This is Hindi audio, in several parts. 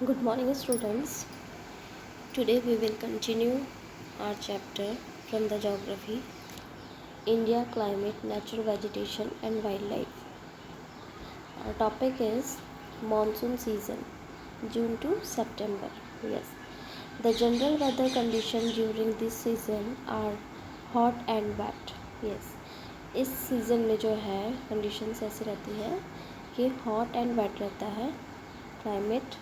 Good morning, students. Today we will continue our chapter from the geography India, climate, natural vegetation, and wildlife. Our topic is monsoon season, June to September. Yes, the general weather conditions during this season are hot and wet. Yes, इस सीज़न में जो है कंडीशंस ऐसी रहती है कि हॉट एंड वेट रहता है climate.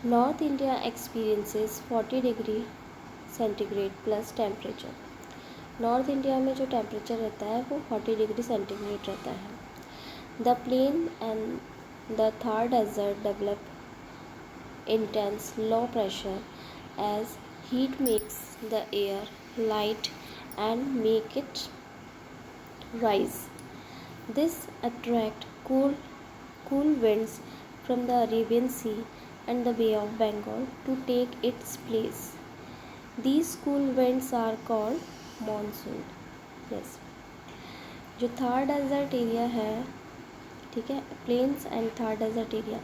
North India experiences 40 degree centigrade plus temperature. North India में जो टेम्परेचर रहता है वो 40 डिग्री सेंटीग्रेड रहता है. The plain and the Thar desert develop intense low pressure as heat makes the air light and make it rise. This attract cool winds from the Arabian Sea and the Bay of Bengal to take its place. These cool winds are called monsoon. Yes. जो थार डेजर्ट एरिया है, ठीक है, plains and Thar desert area,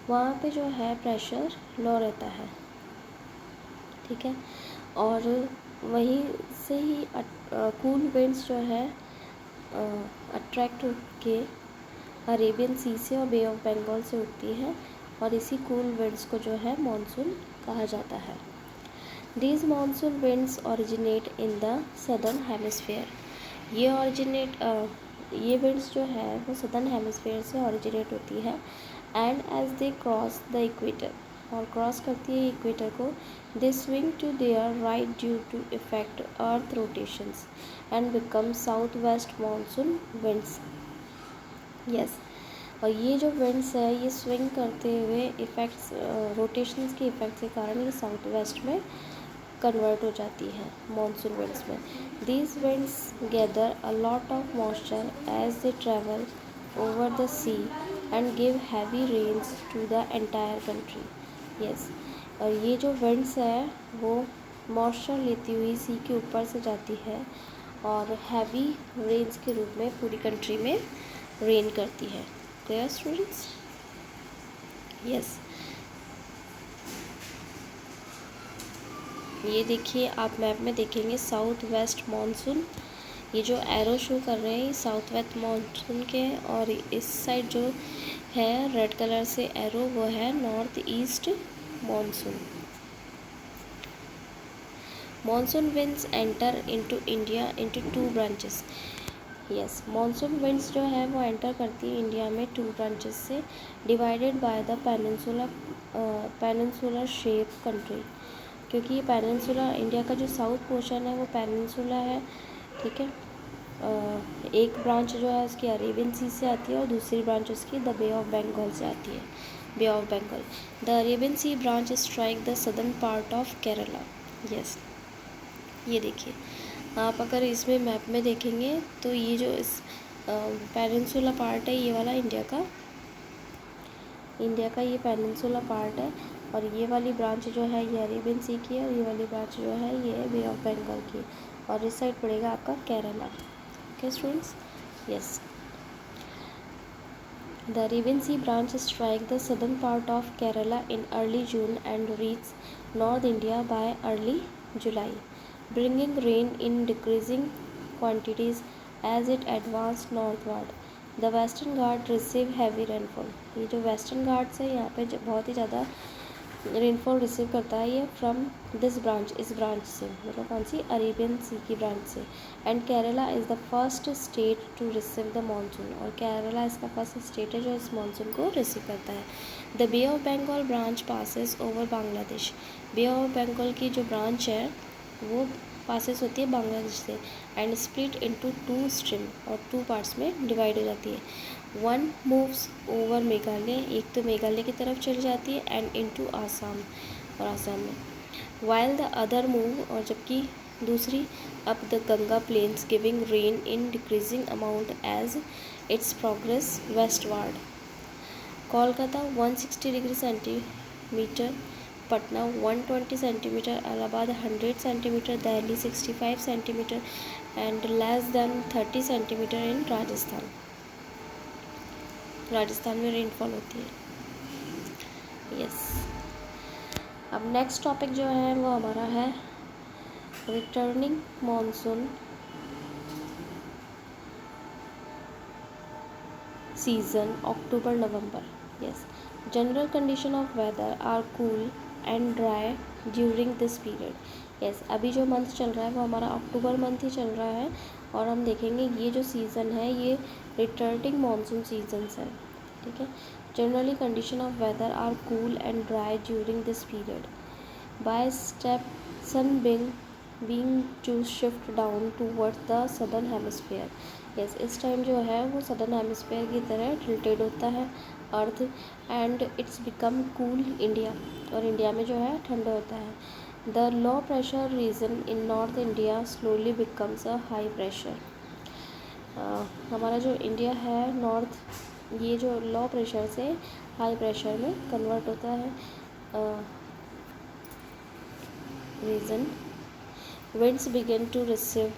वहाँ पे जो है प्रेशर लो रहता है, ठीक है, और वहीं से ही कूल विंड्स जो है अट्रैक्ट के अरेबियन सी से और बे ऑफ बंगाल से उठती है और इसी कूल विंड्स को जो है मानसून कहा जाता है. These monsoon winds originate in the southern hemisphere. ये विंड्स जो है वो सदर्न हेमिस्फेयर से ओरिजिनेट होती है. And as they cross the equator, और क्रॉस करती है इक्वेटर को, they swing to their right due to effect earth rotations and become south west monsoon winds. Yes, और ये जो विंड्स है ये स्विंग करते हुए इफ़ेक्ट्स रोटेशंस के इफ़ेक्ट के कारण ये साउथ वेस्ट में कन्वर्ट हो जाती है मानसून विंड्स में. These winds gather a lot of moisture as they travel over the sea and give heavy rains to the entire country. Yes, और ये जो विंड्स है वो मॉइस्चर लेती हुई सी के ऊपर से जाती है और हैवी रेन्स के रूप में पूरी कंट्री में रेन करती है. Clear students? यस, ये देखिए आप मैप में देखेंगे साउथ वेस्ट मानसून, ये जो एरो शो कर रहे हैं ये साउथ वेस्ट मानसून के, और इस साइड जो है रेड कलर से एरो वो है north east monsoon. Monsoon winds enter into India into two branches. Yes, monsoon winds जो है वो एंटर करती है इंडिया में टू ब्रांचेस से, divided by the peninsular shape country. क्योंकि ये पेनिनसुला इंडिया का जो साउथ पोर्शन है वो पेनिनसुला है, ठीक है. एक ब्रांच जो है उसकी अरेबियन सी से आती है और दूसरी ब्रांच उसकी द बे ऑफ बंगाल से आती है, bay of Bengal. The Arabian sea branch strike the southern part of Kerala. Yes, ये देखिए आप अगर इसमें मैप में देखेंगे तो ये जो इस पेनिनसुला पार्ट है ये वाला इंडिया का ये पेनिनसुला पार्ट है, और ये वाली ब्रांच जो है ये अरेबियन सी की है और ये वाली ब्रांच जो है ये बे ऑफ बंगाल की, और इस साइड पड़ेगा आपका Kerala. Okay students? Yes, the Arabian sea branch strike the southern part of Kerala in early June and reach north India by early July, bringing rain in decreasing quantities as it advanced northward. The Western Ghats receive heavy rainfall. ये जो वेस्टर्न घाट्स है यहाँ पे बहुत ही ज़्यादा रेनफॉल रिसीव करता है ये फ्रॉम दिस ब्रांच, इस ब्रांच से, मतलब कौन सी, अरेबियन सी की ब्रांच से. And Kerala is the first state to receive the monsoon, और केरला इसका फर्स्ट स्टेट है जो इस मानसून को रिसीव करता है. The bay of Bengal branch passes over Bangladesh. Bay of Bengal की जो ब्रांच है वो पासेस होती है बांग्लादेश से, and split into two stream, और टू पार्ट्स में डिवाइड हो जाती है. वन मूव्स ओवर मेघालय, एक तो मेघालय की तरफ चली जाती है, एंड इनटू आसाम, और आसाम में. वाइल द अदर मूव, और जबकि दूसरी up the Ganga plains, giving rain in decreasing amount as its progress westward. Kolkata 160 degree centimetre, Patna 120 centimetre, Allahabad 100 centimetre, Delhi 65 centimetre and less than 30 centimetre in Rajasthan. Rajasthan में रेनफॉल होती है. यस, अब नेक्स्ट टॉपिक जो है वो हमारा है returning monsoon season October November. Yes, general condition of weather are cool and dry during this period. Yes, अभी जो मंथ चल रहा है वो हमारा अक्टूबर मंथ ही चल रहा है और हम देखेंगे ये जो सीज़न है ये रिटर्निंग मानसून सीजन्स है. ठीक है. Generally condition of weather are cool and dry during this period by step sun being to shift down towards the southern hemisphere. Yes, इस टाइम जो है वो सदर्न हेमिस्फीयर की तरह टिल्टेड होता है earth and its become cool India, और इंडिया में जो है ठंडा होता है. The low pressure region in north India slowly becomes a high pressure. हमारा जो इंडिया है नॉर्थ, ये जो लो प्रेशर से हाई प्रेशर में कन्वर्ट होता है. Region winds begin to receive,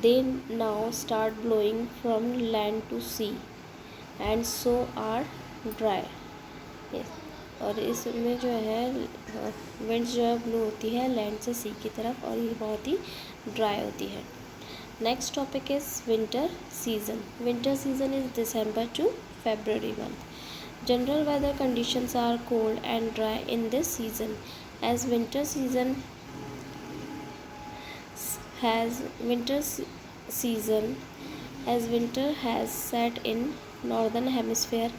they now start blowing from land to sea and so are dry. yes. और इसमें जो है विंड्स जो है ब्लो होती है लैंड से सी की तरफ और ये बहुत ही ड्राई होती है. Next topic is winter season. Winter season is December to February month. General weather conditions are cold and dry in this season as winter season as winter has set in northern hemisphere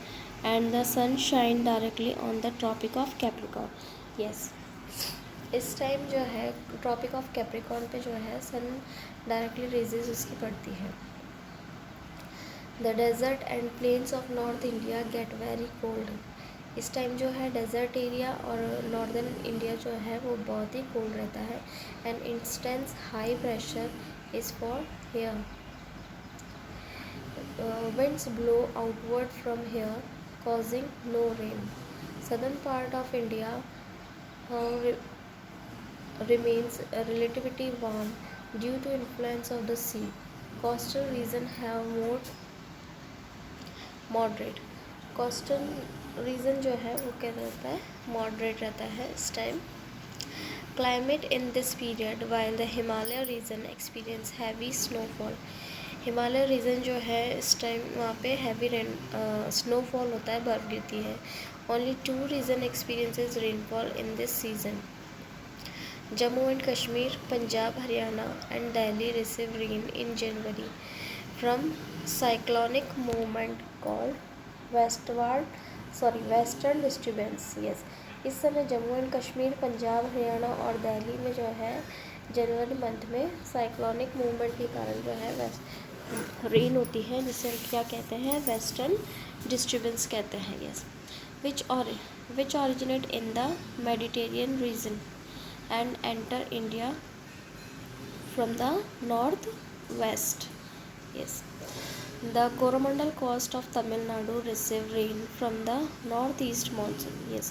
and the sun shine directly on the tropic of Capricorn. yes, इस टाइम जो है ट्रॉपिक ऑफ कैप्रिकॉर्न पे जो है सन डायरेक्टली रेजेस उसकी पड़ती है. The desert and plains of north India get very cold. इस टाइम जो है डेजर्ट एरिया और नॉर्दर्न इंडिया जो है वो बहुत ही कोल्ड रहता है. And instance high pressure is for here. winds blow outward from here causing no rain. Southern part of India remains relatively warm due to influence of the sea. Coastal region have more moderate. Coastal region जो है वो क्या रहता है, मॉडरेट रहता है इस time. Climate in this period while the Himalaya region experience heavy snowfall. Himalaya region जो है इस टाइम वहाँ पे हैवी स्नोफॉल होता है, बर्फ़ गिरती है. Only 2 region experiences rainfall in this season. Jammu and Kashmir, Punjab, Haryana and Delhi receive rain in January from cyclonic movement called western disturbance. Yes, इस समय जम्मू एंड कश्मीर, पंजाब, हरियाणा और दिल्ली में जो है जनवरी मंथ में साइक्लोनिक मूवमेंट के कारण जो है रेन होती है, जिसे हम क्या कहते हैं, वेस्टर्न डिस्टर्बेंस कहते हैं. Yes, which originate in the Mediterranean reason and enter India from the north west. Yes, the Coromandel coast of Tamil Nadu receive rain from the north east monsoon. yes,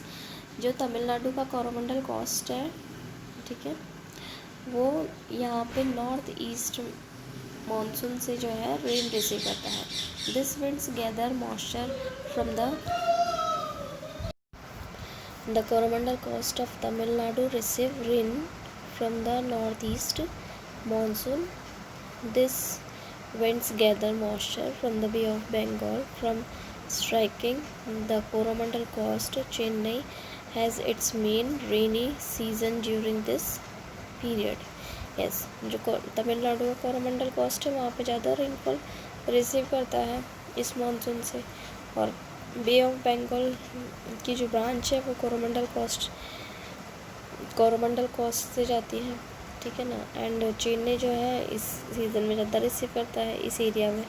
जो तमिलनाडु का कोरोमंडल कोस्ट है, ठीक है, वो यहाँ पे नॉर्थ ईस्ट मानसून से जो है रेन रिसीव करता है. This winds gather moisture from the Coromandel coast of Tamil Nadu receive rain from the north east monsoon. This winds gather moisture from the Bay of Bengal from striking the Coromandel coast. Chennai has its main rainy season during this period. yes, जो तमिलनाडु का कोरोमंडल कोस्ट है वहाँ पे ज़्यादा रेनफॉल रिसीव करता है इस मानसून से, और बे ऑफ बंगाल की जो ब्रांच है वो कोरोमंडल कोस्ट से जाती है, ठीक है ना. एंड चेन्नई जो है इस सीज़न में ज़्यादा रिसीव करता है इस एरिया में.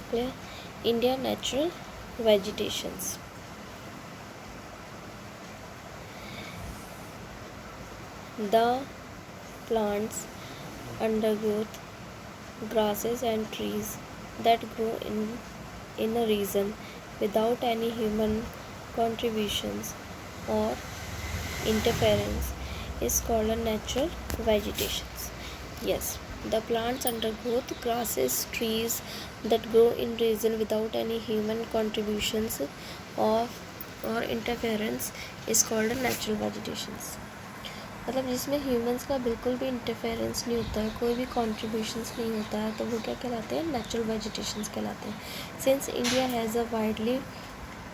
Clear. India natural vegetations. The plants undergrowth grasses and trees that grow in a region without any human contributions or interference is called a natural vegetations. yes, the plants undergrowth grasses trees that grow in region without any human contributions of और interference is called natural vegetations. मतलब जिसमें ह्यूमंस का बिल्कुल भी इंटरफेरेंस नहीं होता है, कोई भी कॉन्ट्रीब्यूशंस नहीं होता है, तो वो क्या कहलाते हैं, नेचुरल वेजिटेशंस कहलाते हैं। Since India has a widely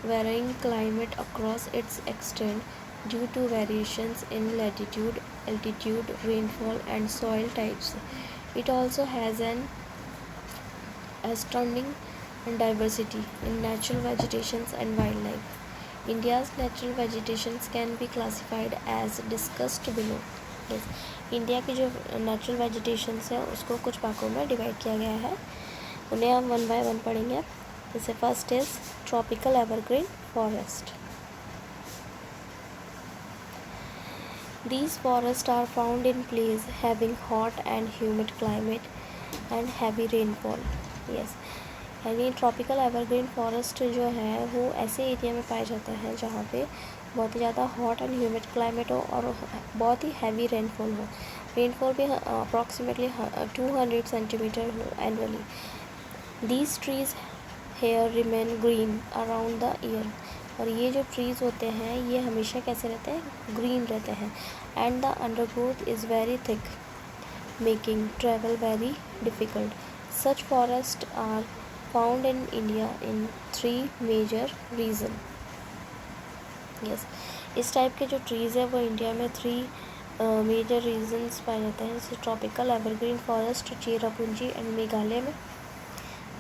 varying climate across its extent due to variations in latitude, altitude, rainfall and soil types. It also has an astounding diversity in natural vegetations and wildlife. India's natural vegetations can be classified as discussed below. Yes, India की जो नेचुरल वेजिटेशंस है उसको कुछ भागों में डिवाइड किया गया है, उन्हें हम वन बाय वन पढ़ेंगे। जैसे first is tropical evergreen forest. These forests are found in places having hot and humid climate and heavy rainfall. Yes, यानी ट्रॉपिकल एवरग्रीन फॉरेस्ट जो है वो ऐसे एरिया में पाया जाता है जहाँ पे बहुत ही ज़्यादा हॉट एंड ह्यूमिड क्लाइमेट हो और बहुत ही हैवी रेनफॉल हो। रेनफॉल भी अप्रॉक्सीमेटली 200 सेंटीमीटर हो annually. These trees here remain green around the year. और ये जो ट्रीज़ होते हैं ये हमेशा कैसे रहते हैं, ग्रीन रहते हैं। And the undergrowth is very thick, making travel very difficult. Such forest are found in India in 3 major region. Yes, इस टाइप के जो ट्रीज़ है वो इंडिया में 3 मेजर रीजन्स पाए जाते हैं। जैसे tropical evergreen forest Cherrapunji and Meghalaya में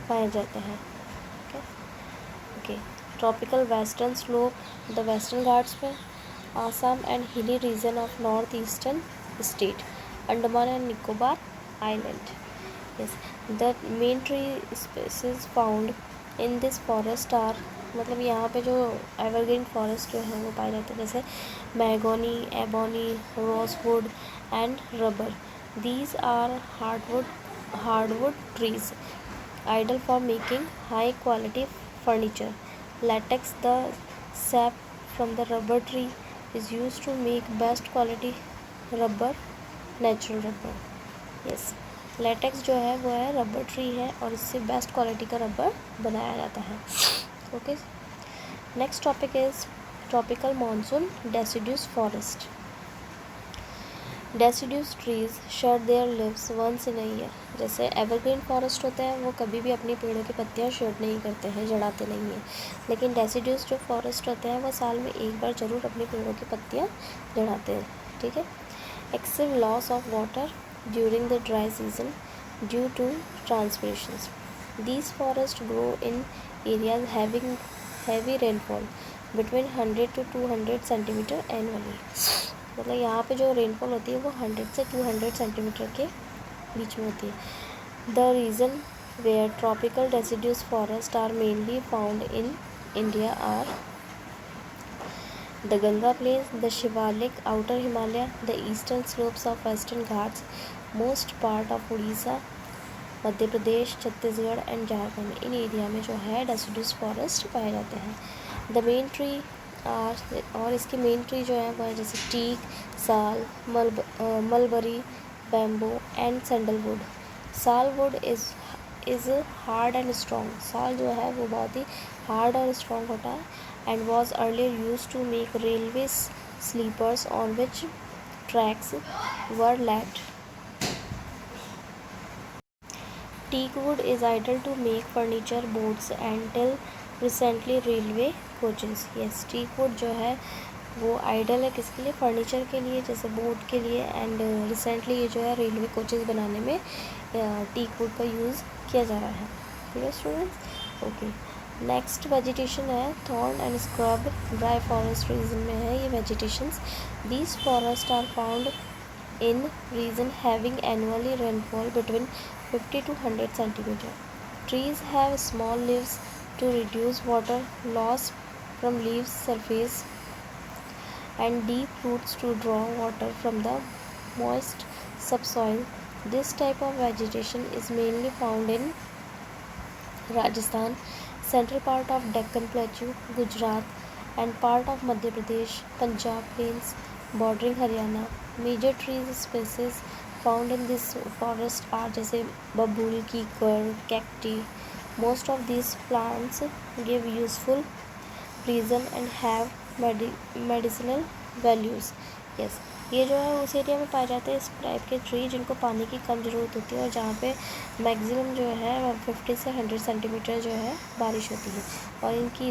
पाए जाते हैं। Okay, tropical western slope the western Ghats में, Assam and hilly region of north eastern state, Andaman and Nicobar island. Yes, the main tree species found in this forest are, मतलब यहाँ पे जो एवरग्रीन फॉरेस्ट जो है वो पाए जाते हैं जैसे mahogany, ebony, rosewood and rubber. These are hardwood trees ideal for making high quality furniture. Latex, the sap from the rubber tree, is used to make best quality rubber, natural rubber. Yes, latex जो है वो है रबर ट्री है और इससे बेस्ट क्वालिटी का रबर बनाया जाता है। Okay, next topic is tropical monsoon deciduous forest. Deciduous trees shed their leaves once in a year. जैसे एवरग्रीन फॉरेस्ट होते हैं वो कभी भी अपनी पेड़ों की पत्तियां शेड नहीं करते हैं, जड़ाते नहीं हैं, लेकिन डेसिड्यूस जो फॉरेस्ट होते हैं वो साल में एक बार ज़रूर अपनी पेड़ों की पत्तियां जड़ाते हैं। ठीक है, excessive loss of water during the dry season due to transpirations. These forests grow in areas having heavy rainfall between 100 to 200 centimetre annually. मतलब यहाँ पे जो रेनफॉल होती है वो 100 से 200 सेंटीमीटर के बीच में होती है। The reason where tropical deciduous forest are mainly found in India are the Ganga plains, the Shivalik, outer Himalaya, the eastern slopes of western Ghats, most part of Orissa, Madhya Pradesh, Chhattisgarh and Jharkhand. इन एरिया में जो है डेसिड्यूस फॉरेस्ट पाए जाते हैं। द मेन ट्री और इसके मेन ट्री जो है वो है जैसे teak, sal, mulberry, bamboo and sandalwood. Sal wood is hard and strong. Sal जो है वो बहुत ही हार्ड और स्ट्रॉन्ग होता है and was earlier use to make railway sleepers on which tracks were laid. Teakwood is ideal to make furniture, boats and till recently railway coaches. Yes, teakwood जो है वो आइडल है किसके लिए, फर्नीचर के लिए, जैसे बोट के लिए एंड रिसेंटली ये जो है रेलवे कोचेस बनाने में टीकवुड का यूज़ किया जा रहा है। ठीक है स्टूडेंट्स। ओके, नेक्स्ट वेजिटेशन है thorn and scrub. Dry forest region में है ये vegetations. These forest are found in region having annually rainfall between 50 to 100 centimeter. Trees have small leaves to reduce water loss from leaves surface and deep roots to draw water from the moist subsoil. This type of vegetation is mainly found in Rajasthan, central part of Deccan Plateau, Gujarat and part of Madhya Pradesh, Punjab plains bordering Haryana. Major trees species found in this forest are जैसे बबूल, कीकर, cacti. Most of these plants give useful reason and have medicinal values. Yes, ये जो है उस एरिया में पाए जाते हैं इस टाइप के ट्री जिनको पानी की कम ज़रूरत होती है और जहाँ पे मैक्सिमम जो है 50 से 100 सेंटीमीटर जो है बारिश होती है, और इनकी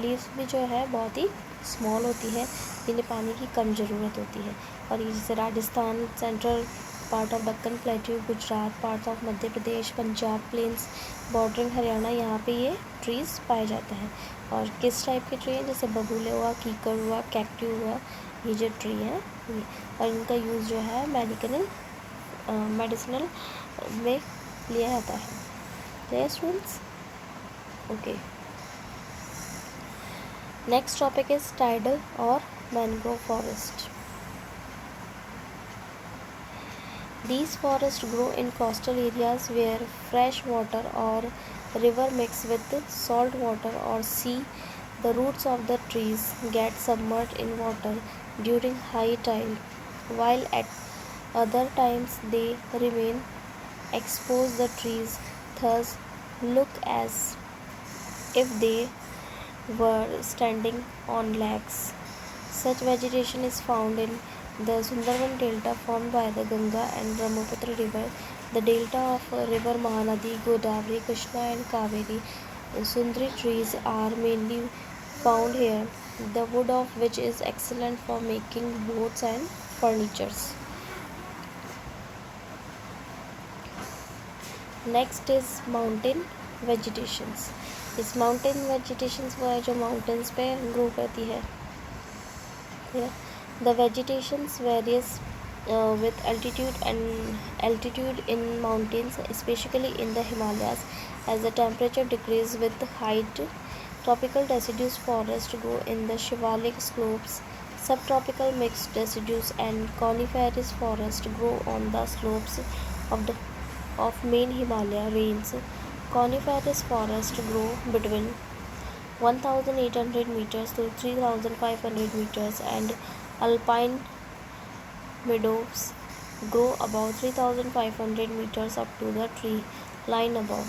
लीव्स भी जो है बहुत ही स्मॉल होती है, जिन्हें पानी की कम ज़रूरत होती है। और ये जैसे Rajasthan, central part of Deccan plateau, Gujarat, part of Madhya Pradesh, Punjab plains, bordering Haryana, यहाँ पे ये ट्रीज़ पाए जाते हैं। और किस टाइप के ट्री हैं, जैसे बबूले हुआ, कीकर हुआ, कैक्टू हुआ, ये जो ट्री हैं ये, और इनका यूज़ जो है मेडिसिनल में लिया जाता है। Clear students? Okay, next topic is tidal और mangrove forest. These forests grow in coastal areas where fresh water or river mix with salt water or sea. The roots of the trees get submerged in water during high tide, while at other times they remain exposed. The trees thus look as if they were standing on lakes. Such vegetation is found in the Sundarban Delta formed by the Ganga and Brahmaputra river, the delta of river Mahanadi, Godavari, Krishna and Kaveri. Sundari trees are mainly found here, the wood of which is excellent for making boats and furnitures. Next is mountain vegetations. इस mountain vegetations वो है जो mountains पे grow करती है। The vegetations varies with altitude in mountains, especially in the Himalayas, as the temperature decreases with height. Tropical deciduous forests grow in the Shivalik slopes. Subtropical mixed deciduous and coniferous forests grow on the slopes of main Himalaya range. Coniferous forests grow between 1,800 meters to 3,500 meters, and alpine meadows grow above 3,500 meters up to the tree line above,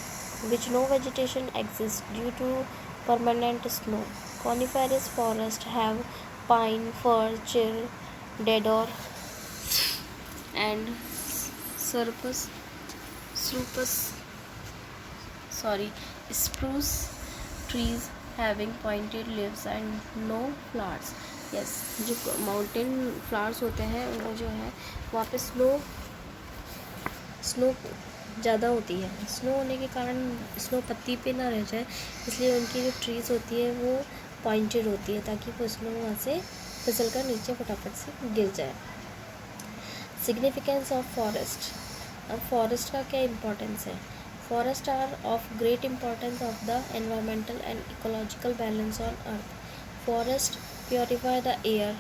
which no vegetation exists due to permanent snow. Coniferous forests have pine, fir, fir, deodar, and spruce trees having pointed leaves and no flowers. Yes, जो माउंटेन फ्लावर्स होते हैं वो जो है वहाँ पे स्नो ज़्यादा होती है। स्नो होने के कारण स्नो पत्ती पे ना रह जाए, इसलिए उनकी जो ट्रीज़ होती है वो पॉइंटेड होती है ताकि वो स्नो वहाँ से फिसल कर नीचे फटाफट से गिर जाए। Significance of forest. अब फॉरेस्ट का क्या इम्पोर्टेंस है? Forests are of great importance of the environmental and ecological balance on earth. Forests purify the air,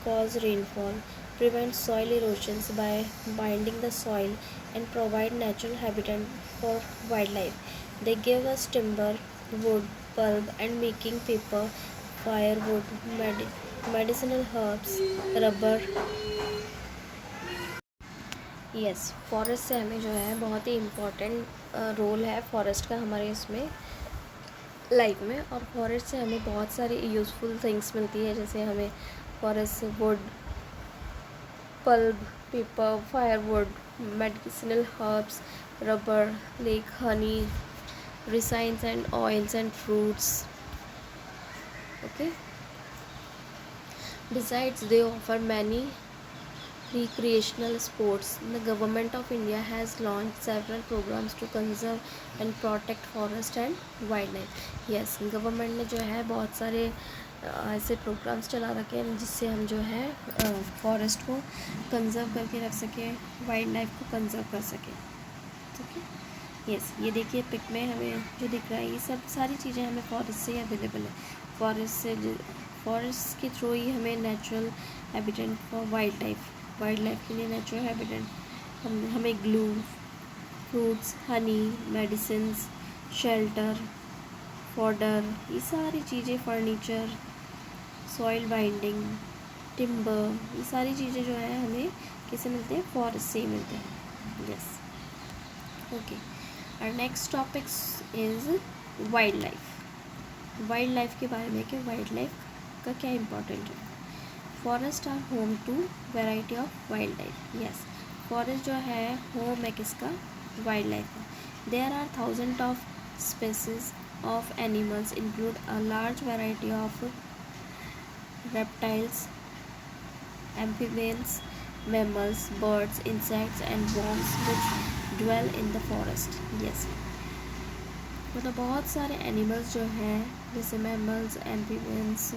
cause rainfall, prevent soil erosions by binding the soil, and provide natural habitat for wildlife. They give us timber, wood, pulp, and making paper, firewood, medicinal herbs, rubber. Yes, forest से हमें जो है बहुत ही इम्पोर्टेंट रोल है फॉरेस्ट का हमारे इसमें लाइफ में, और फॉरेस्ट से हमें बहुत सारी यूज़फुल थिंग्स मिलती है, जैसे हमें फॉरेस्ट से would, pulp, paper, firewood, medicinal herbs, rubber, lake, Honey, resins and oils and fruits. Okay. Besides, they offer many recreational sports. The government of India has launched several programs to conserve and protect forest and wildlife. Yes, government ने जो है बहुत सारे ऐसे प्रोग्राम्स चला रखे हैं जिससे हम जो है फॉरेस्ट को कंजर्व करके रख सकें, वाइल्ड लाइफ को कंजर्व कर सकें। ठीक है। यस, ये देखिए पिक में हमें जो दिख रहा है ये सब सारी चीज़ें हमें फॉरेस्ट से अवेलेबल है। फॉरेस्ट के थ्रू ही हमें natural habitat for wild life के लिए नेचुरल हैबिटेट हमें glue, fruits, Honey, medicines, shelter, fodder, ये सारी चीज़ें, फर्नीचर, सॉइल बाइंडिंग, टिम्बर, ये सारी चीज़ें जो है हमें किससे मिलते हैं? फॉरेस्ट से ही मिलते हैं। Yes, okay. Our next topic is wildlife. Wild life के बारे में कि वाइल्ड लाइफ का क्या इम्पोर्टेंट है। Forest are home to variety of wild life. Yes, forest जो है होम है किसका, वाइल्ड लाइफ का। There are thousand of species of animals include a large variety of reptiles, amphibians, mammals, birds, insects and worms which dwell in the forest. Yes, मतलब बहुत सारे एनिमल्स जो हैं जैसे मैमल्स, एम्फीबियंस,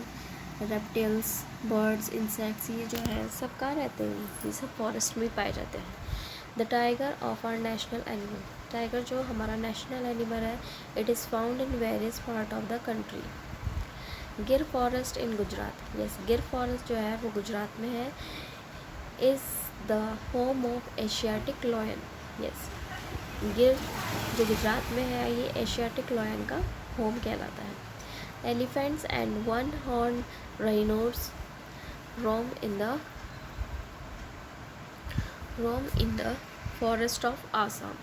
रेप्टिल्स, बर्ड्स, इंसेक्ट्स, ये जो है सब कहाँ रहते हैं, ये सब फॉरेस्ट में पाए जाते हैं। The tiger of our national animal, tiger जो हमारा नेशनल एनिमल है, it is found in various part of the country. Gir forest in Gujarat, yes Gir forest जो है वो गुजरात में है। Is the home of Asiatic lion, yes Gir जो गुजरात में है ये एशियाटिक लॉयन का होम कहलाता है। Elephants and one horn rhinos roam in the forest of Assam,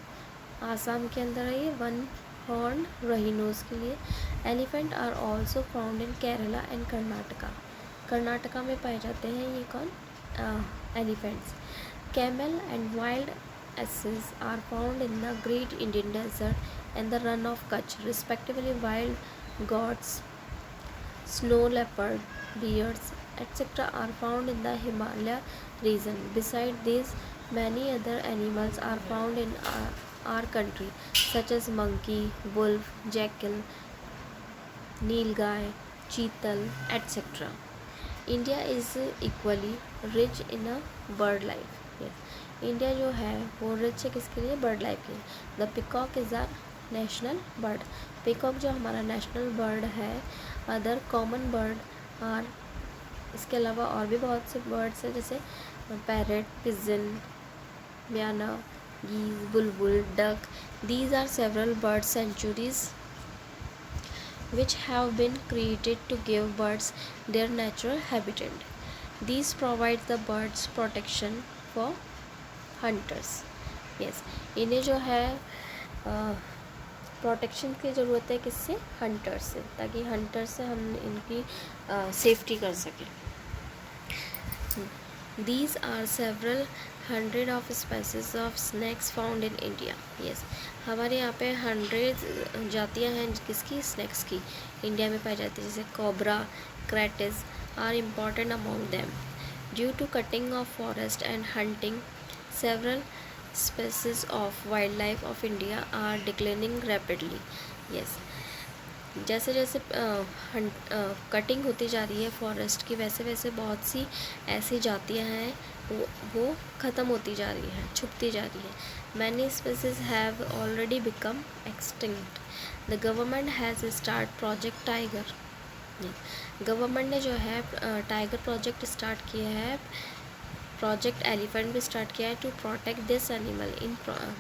Assam के अंदर है ये वन हॉर्न राइनोस के लिए। Elephant are also found in Kerala and Karnataka, Karnataka में पाए जाते हैं ये कौन, elephants. Camel and wild asses are found in the Great Indian Desert and the Run of Kutch, respectively. Wild goats, snow leopard, bears, etc. are found in the Himalaya region. Besides these, many other animals are found in our country, such as monkey, wolf, jackal, nilgai, cheetal, etc. India is equally rich in a bird life. Yes. India जो है वो रिच है किसके लिए, बर्ड लाइफ के लिए। The peacock is our national bird, peacock जो हमारा नेशनल बर्ड है। अदर कॉमन बर्ड आर, इसके अलावा और भी बहुत से बर्ड्स हैं जैसे parrot, pigeon, myna, geese, bulbul, duck. These are several bird sanctuaries which have been created to give birds their natural habitat. These provide the birds protection for hunters. Yes, इन्हें जो है प्रोटेक्शन की ज़रूरत है किससे, हंटर्स से, ताकि हंटर से हम इनकी सेफ्टी कर सकें। These are several hundred of species of snakes found in India. Yes, हमारे यहाँ पे 100 जातियाँ हैं किसकी, स्नैक्स की, इंडिया में पाई जाती है। जैसे cobra, kraits are important among them. Due to cutting of forest and hunting, several species of wildlife of India are declining rapidly. Yes, जैसे जैसे कटिंग होती जा रही है फॉरेस्ट की, वैसे वैसे बहुत सी ऐसी जातियां हैं वो ख़त्म होती जा रही हैं, छुपती जा रही है। Many species have already become extinct. The government has start project tiger, government ने जो है टाइगर प्रोजेक्ट स्टार्ट किया है, प्रोजेक्ट एलिफेंट भी स्टार्ट किया है टू प्रोटेक्ट दिस एनिमल, इन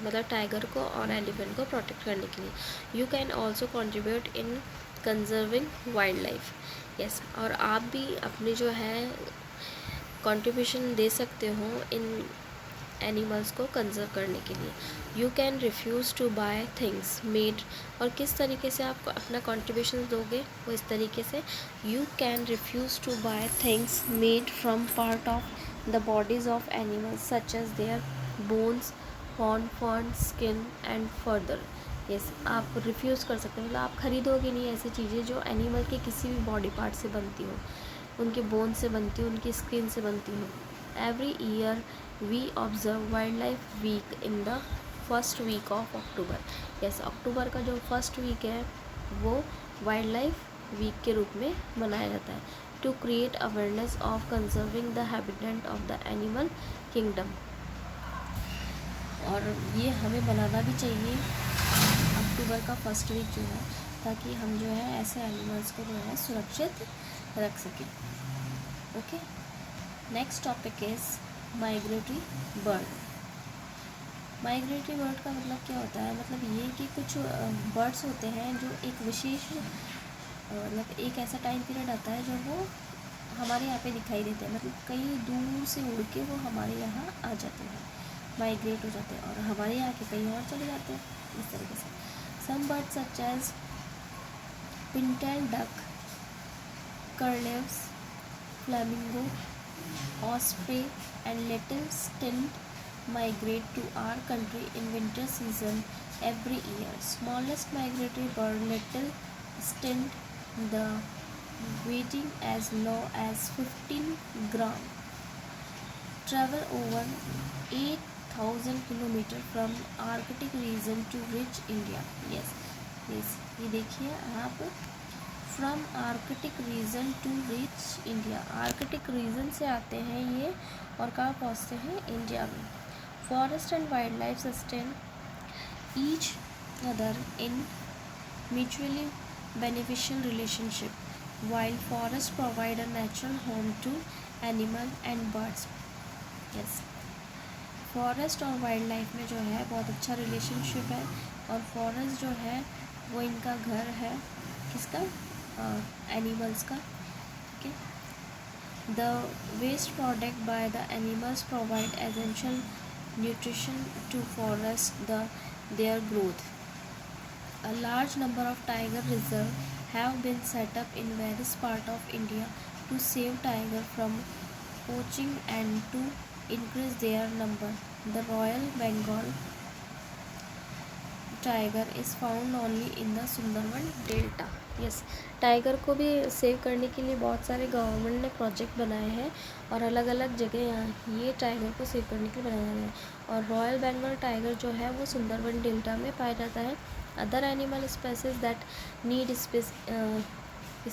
मतलब टाइगर को और एलिफेंट को प्रोटेक्ट करने के लिए। You can also contribute in conserving wild life. Yes, और आप भी अपनी जो है कंट्रीब्यूशन दे सकते हो इन एनिमल्स को कंजर्व करने के लिए। You can refuse to buy things made, और किस तरीके से आप अपना कंट्रीब्यूशन दोगे वो इस तरीके से, you can refuse to buy things made from part of the bodies of animals such as their bones, horn, fur, skin and further. yes, आप रिफ्यूज़ कर सकते हो, मतलब आप खरीदोगे नहीं ऐसी चीज़ें जो एनिमल के किसी भी बॉडी पार्ट से बनती हो, उनके बोन से बनती हो, उनकी स्किन से बनती हो। Every year we observe wild life week in the first week of October. Yes, October का जो फर्स्ट वीक है वो वाइल्ड लाइफ वीक के रूप में मनाया जाता है, to create awareness of conserving the habitat of the animal kingdom. और ये हमें बनाना भी चाहिए अक्टूबर का फर्स्ट वीक जो है, ताकि हम जो है ऐसे एनिमल्स को जो है सुरक्षित रख सकें। Okay, next topic is migratory bird. Migratory bird का मतलब क्या होता है, मतलब ये कि कुछ बर्ड्स होते हैं जो एक विशेष मतलब एक ऐसा टाइम पीरियड आता है जब वो हमारे यहाँ पे दिखाई देते हैं, मतलब कहीं दूर से उड़ के वो हमारे यहाँ आ जाते हैं, माइग्रेट हो जाते हैं और हमारे यहाँ के कहीं और चले जाते हैं, इस तरीके से। Some birds such as pintail duck, curlews, flamingo, osprey, and little stint migrate to our country in winter season every year. Smallest migratory bird, little stint, the weighing as low as 15 gram, travel over 8,000 kilometer from Arctic region to reach India. Yes, ये देखिए आप, from Arctic region to reach India, Arctic region से आते हैं ये और कहाँ पहुँचते हैं, इंडिया में. Forest and wild life sustain each other in mutually beneficial relationship, while forests provide a natural home to animal and birds. Yes, forest और वाइल्ड लाइफ में जो है बहुत अच्छा रिलेशनशिप है, और फॉरेस्ट जो है वो इनका घर है, किसका, एनिमल्स का. ठीक है. The waste product by the animals provide essential nutrition to forest their growth. A large number of tiger reserves have been set up in various parts of India to save tiger from poaching and to increase their number. The Royal Bengal tiger is found only in the Sundarban Delta. Yes, tiger को भी सेव करने के लिए बहुत सारे गवर्नमेंट ने प्रोजेक्ट बनाए हैं, और अलग अलग जगह यहाँ ये टाइगर को सेव करने के लिए बनाया गया है. और रॉयल बंगाल टाइगर जो है वो सुंदरबन डेल्टा में पाया जाता है. Other animal species that need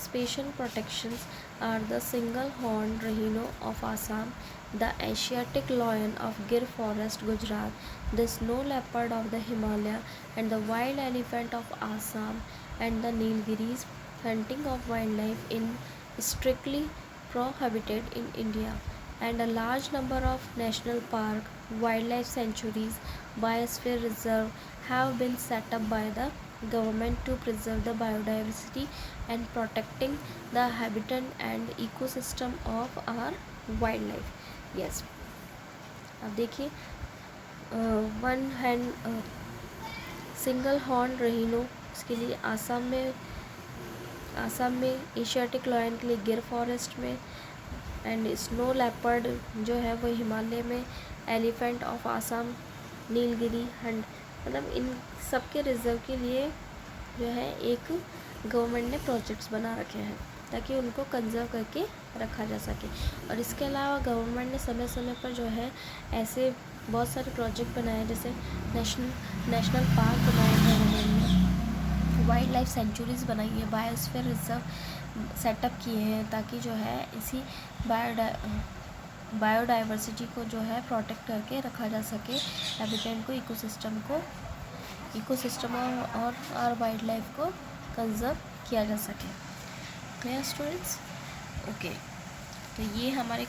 special protections are the single-horned rhino of Assam, the Asiatic lion of Gir Forest, Gujarat, the snow leopard of the Himalaya, and the wild elephant of Assam, and the Nilgiris. Hunting of wildlife is strictly prohibited in India, and a large number of national parks, wildlife sanctuaries, biosphere reserves have been set up by the government to preserve the biodiversity and protecting the habitat and ecosystem of our wildlife. Yes, अब देखिए, वन हैंड सिंगल हॉर्न रहीनो, इसके लिए आसाम में एशियाटिक लायन के लिए गिर फॉरेस्ट में, एंड स्नो लेपर्ड जो है वो हिमालय में, एलिफेंट ऑफ आसाम, नीलगिरी हंड, मतलब इन सब के रिजर्व के लिए जो है एक गवर्नमेंट ने प्रोजेक्ट्स बना रखे हैं ताकि उनको कंजर्व करके रखा जा सके. और इसके अलावा गवर्नमेंट ने समय समय पर जो है ऐसे बहुत सारे प्रोजेक्ट बनाए, जैसे नेशनल पार्क बनाए हैं गवर्नमेंट ने, वाइल्ड लाइफ सेंचुरीज़ बनाई है, बायोस्फीयर रिजर्व सेटअप किए हैं ताकि जो है इसी बायोडाइवर्सिटी को जो है प्रोटेक्ट करके रखा जा सके, हैबिटेट को, इकोसिस्टम और वाइल्ड लाइफ को कंजर्व किया जा सके. Clear students? ओके, तो ये हमारे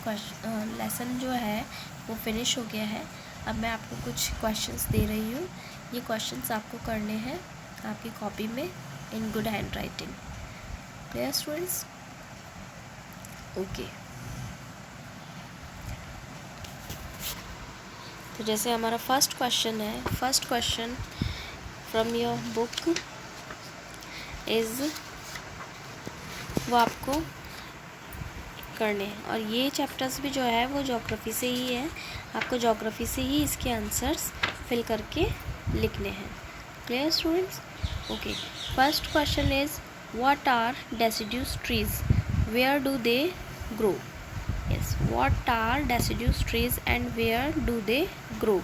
लेसन जो है वो फिनिश हो गया है. अब मैं आपको कुछ क्वेश्चंस दे रही हूँ. ये क्वेश्चंस आपको करने हैं आपकी कॉपी में in good hand writing. Clear students? Okay, तो जैसे हमारा फर्स्ट क्वेश्चन है, first question from your book is, वो आपको करने हैं. और ये चैप्टर्स भी जो है वो ज्योग्राफी से ही है, आपको ज्योग्राफी से ही इसके आंसर्स फिल करके लिखने हैं. Clear students? Okay, first question is, what are deciduous trees, where do they grow? Yes, what are deciduous trees and where do they grow?